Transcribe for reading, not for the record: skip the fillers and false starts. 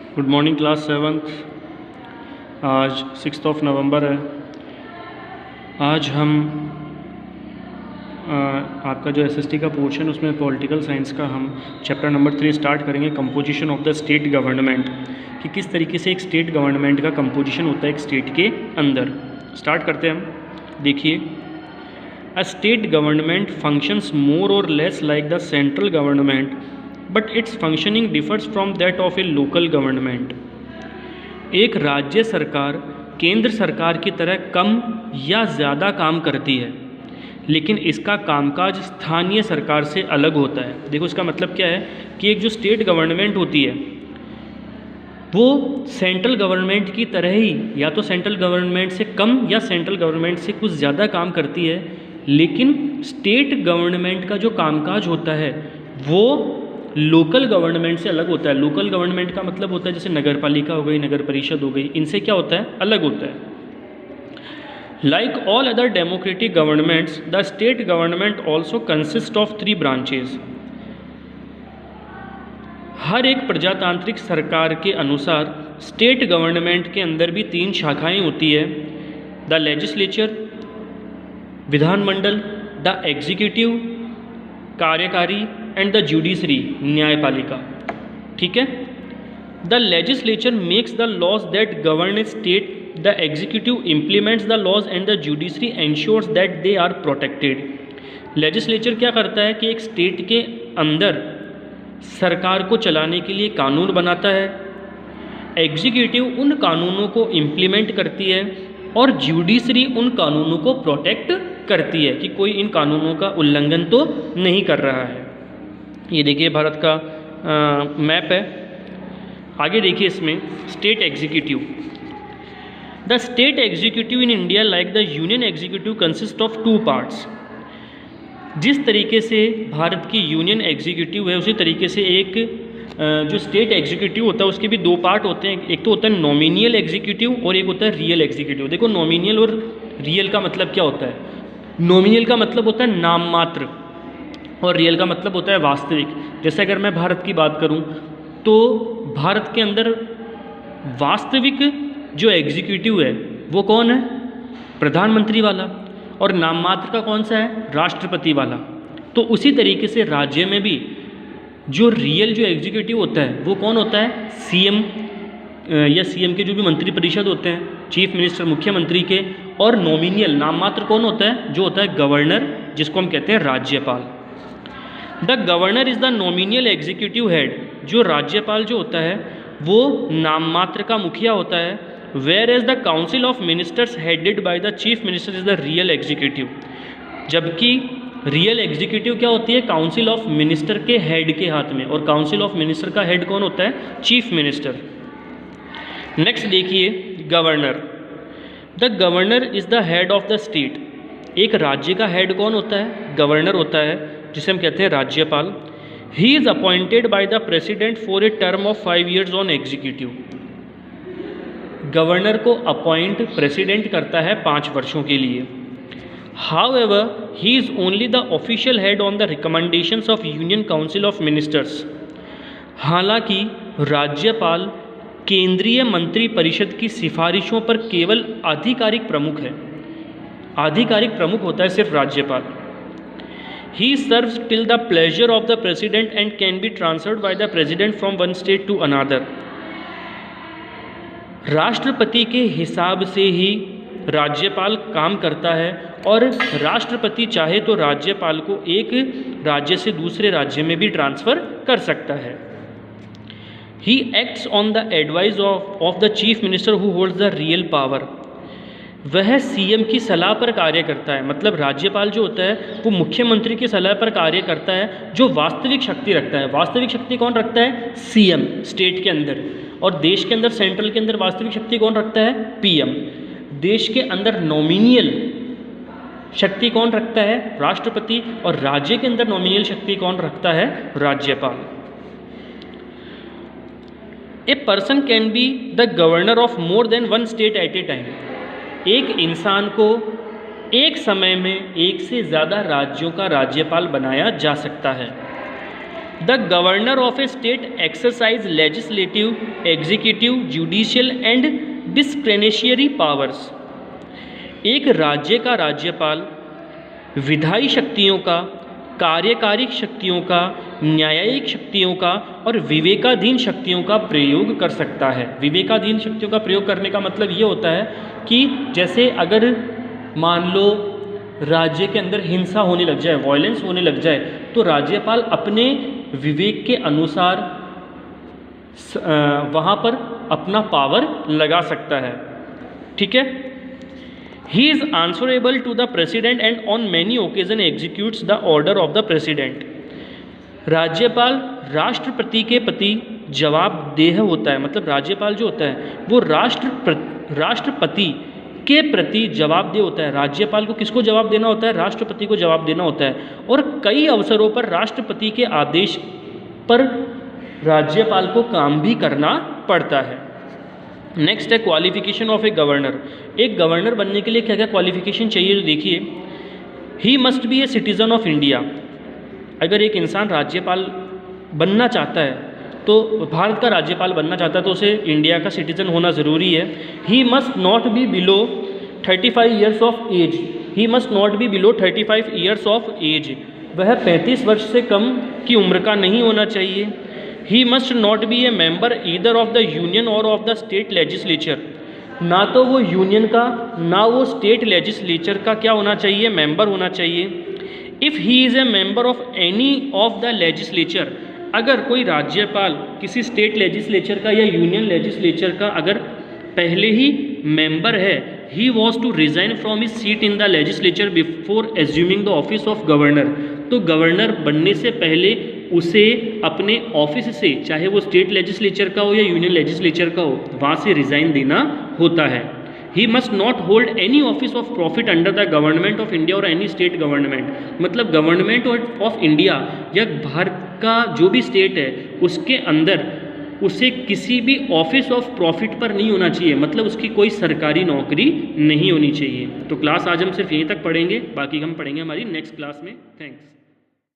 Good morning class 7th। आज 6 नवंबर है। आज हम आपका जो एसएसटी का पोर्शन उसमें पॉलिटिकल साइंस का हम चैप्टर नंबर 3 स्टार्ट करेंगे, composition of the state government, कि किस तरीके से एक स्टेट गवर्नमेंट का कंपोजिशन होता है एक स्टेट के अंदर। स्टार्ट करते हैं हम। देखिए, अ स्टेट गवर्नमेंट फंक्शंस मोर और less like the central government but it's functioning differs from that of A local government. एक राज्य सरकार केंद्र सरकार की तरह कम या ज़्यादा काम करती है, लेकिन इसका कामकाज स्थानीय सरकार से अलग होता है। देखो, इसका मतलब क्या है कि एक जो स्टेट गवर्नमेंट होती है वो सेंट्रल गवर्नमेंट की तरह ही या तो सेंट्रल गवर्नमेंट से कम या सेंट्रल गवर्नमेंट से कुछ ज़्यादा काम करती है, लेकिन स्टेट गवर्नमेंट का जो कामकाज होता है वो लोकल गवर्नमेंट से अलग होता है। लोकल गवर्नमेंट का मतलब होता है जैसे नगर पालिका हो गई, नगर परिषद हो गई, इनसे क्या होता है, अलग होता है। Like all other democratic governments the state government also consist of 3 branches. हर एक प्रजातांत्रिक सरकार के अनुसार स्टेट गवर्नमेंट के अंदर भी 3 शाखाएं होती है। द लेजिस्लेचर विधानमंडल, द एग्जीक्यूटिव कार्यकारी एंड द जुडिशरी न्यायपालिका। ठीक है। The legislature makes the laws that govern a state, the executive implements the laws and the judiciary ensures that they are protected. Legislature क्या करता है कि एक स्टेट के अंदर सरकार को चलाने के लिए कानून बनाता है, एग्जीक्यूटिव उन कानूनों को इम्प्लीमेंट करती है और जुडिशरी उन कानूनों को प्रोटेक्ट करती है कि कोई इन कानूनों का उल्लंघन तो नहीं कर रहा है। ये देखिए भारत का मैप है। आगे देखिए इसमें state executive. The state executive in India like the union executive consist of 2 parts. जिस तरीके से भारत की यूनियन एग्जीक्यूटिव है उसी तरीके से एक जो स्टेट एग्जीक्यूटिव होता है उसके भी 2 पार्ट होते हैं। एक तो होता है नॉमिनियल एग्जीक्यूटिव और एक होता है रियल एग्जीक्यूटिव। देखो, नॉमिनियल और रियल का मतलब क्या होता है। नॉमिनियल का मतलब होता है नाम मात्र और रियल का मतलब होता है वास्तविक। जैसे अगर मैं भारत की बात करूं तो भारत के अंदर वास्तविक जो एग्जीक्यूटिव है वो कौन है, प्रधानमंत्री वाला, और नाम मात्र का कौन सा है, राष्ट्रपति वाला। तो उसी तरीके से राज्य में भी जो रियल जो एग्जीक्यूटिव होता है वो कौन होता है, सीएम या सीएम के जो भी मंत्री परिषद होते हैं, चीफ मिनिस्टर मुख्यमंत्री के। और नॉमिनियल नाम मात्र कौन होता है, जो होता है गवर्नर, जिसको हम कहते हैं राज्यपाल। The governor is the nominal executive head. जो राज्यपाल जो होता है वो नाम मात्र का मुखिया होता है। Whereas the council of ministers headed by the chief minister is the real executive. जबकि रियल एग्जीक्यूटिव क्या होती है, काउंसिल ऑफ मिनिस्टर के हेड के हाथ में, और काउंसिल ऑफ मिनिस्टर का हेड कौन होता है, चीफ मिनिस्टर। नेक्स्ट देखिए governor. The governor is the head of the state. एक राज्य का हेड कौन होता है, गवर्नर होता है, जिसे हम कहते हैं राज्यपाल। He is appointed by the president for a term of 5 years on executive. Governor को अपॉइंट प्रेसिडेंट करता है 5 वर्षों के लिए। However, he is only the official head on the recommendations of Union Council of Ministers. हालांकि राज्यपाल केंद्रीय मंत्री परिषद की सिफारिशों पर केवल आधिकारिक प्रमुख है। आधिकारिक प्रमुख होता है सिर्फ राज्यपाल। He serves till the pleasure of the president and can be transferred by the president from one state to another. राष्ट्रपति के हिसाब से ही राज्यपाल काम करता है और राष्ट्रपति चाहे तो राज्यपाल को एक राज्य से दूसरे राज्य में भी ट्रांसफ़र कर सकता है। He acts on the advice of the chief minister who holds the real power. वह सीएम की सलाह पर कार्य करता है। मतलब राज्यपाल जो होता है वो मुख्यमंत्री की सलाह पर कार्य करता है, जो वास्तविक शक्ति रखता है। वास्तविक शक्ति कौन रखता है, सीएम स्टेट के अंदर। और देश के अंदर सेंट्रल के अंदर वास्तविक शक्ति कौन रखता है, पीएम। देश के अंदर नॉमिनियल शक्ति कौन रखता है, राष्ट्रपति। और राज्य के अंदर नॉमिनियल शक्ति कौन रखता है, राज्यपाल। A person can be the governor of more than 1 state at a time. एक इंसान को एक समय में एक से ज़्यादा राज्यों का राज्यपाल बनाया जा सकता है। The governor of A state exercise legislative, executive, judicial and discretionary powers. एक राज्य का राज्यपाल विधायी शक्तियों का, कार्यकारी शक्तियों का, न्यायिक शक्तियों का और विवेकाधीन शक्तियों का प्रयोग कर सकता है। विवेकाधीन शक्तियों का प्रयोग करने का मतलब ये होता है कि जैसे अगर मान लो राज्य के अंदर हिंसा होने लग जाए, वायलेंस होने लग जाए, तो राज्यपाल अपने विवेक के अनुसार वहाँ पर अपना पावर लगा सकता है। ठीक है। He is answerable to the president and on many occasion executes the order of the president. राज्यपाल राष्ट्रपति के प्रति जवाबदेह होता है, मतलब राज्यपाल जो होता है वो राष्ट्रपति के प्रति जवाबदेह होता है। राज्यपाल को किसको जवाब देना होता है? राष्ट्रपति को जवाब देना होता है। और कई अवसरों पर राष्ट्रपति के आदेश पर राज्यपाल को काम भी करना पड़ता है। नेक्स्ट है क्वालिफिकेशन ऑफ ए गवर्नर। एक गवर्नर बनने के लिए क्या क्या क्वालिफिकेशन चाहिए, तो देखिए, he must be a citizen of India. अगर एक इंसान राज्यपाल बनना चाहता है, तो भारत का राज्यपाल बनना चाहता है, तो उसे इंडिया का सिटीजन होना ज़रूरी है। He must not be below 35 years of age. He must not be below 35 years of age. वह 35 वर्ष से कम की उम्र का नहीं होना चाहिए। ही must not B A member either of the union और ऑफ द स्टेट लेजिस्लेचर। ना तो वो यूनियन का ना वो स्टेट लेजिस्लेचर का क्या होना चाहिए? मेंबर होना चाहिए। If he is a member of any of the legislature, अगर कोई राज्यपाल किसी स्टेट लेजिस्लेचर का या यूनियन लेजिस्लेचर का अगर पहले ही मेंबर है, he was to resign from his seat in the legislature before assuming the office of governor. तो गवर्नर बनने से पहले उसे अपने ऑफिस से, चाहे वो स्टेट लेजिस्लेचर का हो या यूनियन लेजिस्लेचर का हो, वहाँ से रिज़ाइन देना होता है। He must not hold any office of profit under the government of India और एनी स्टेट गवर्नमेंट। मतलब गवर्नमेंट ऑफ इंडिया या भारत का जो भी स्टेट है उसके अंदर उसे किसी भी ऑफिस ऑफ प्रॉफिट पर नहीं होना चाहिए, मतलब उसकी कोई सरकारी नौकरी नहीं होनी चाहिए। तो क्लास आज हम सिर्फ यहीं तक पढ़ेंगे, बाकी हम पढ़ेंगे हमारी नेक्स्ट क्लास में। थैंक्स।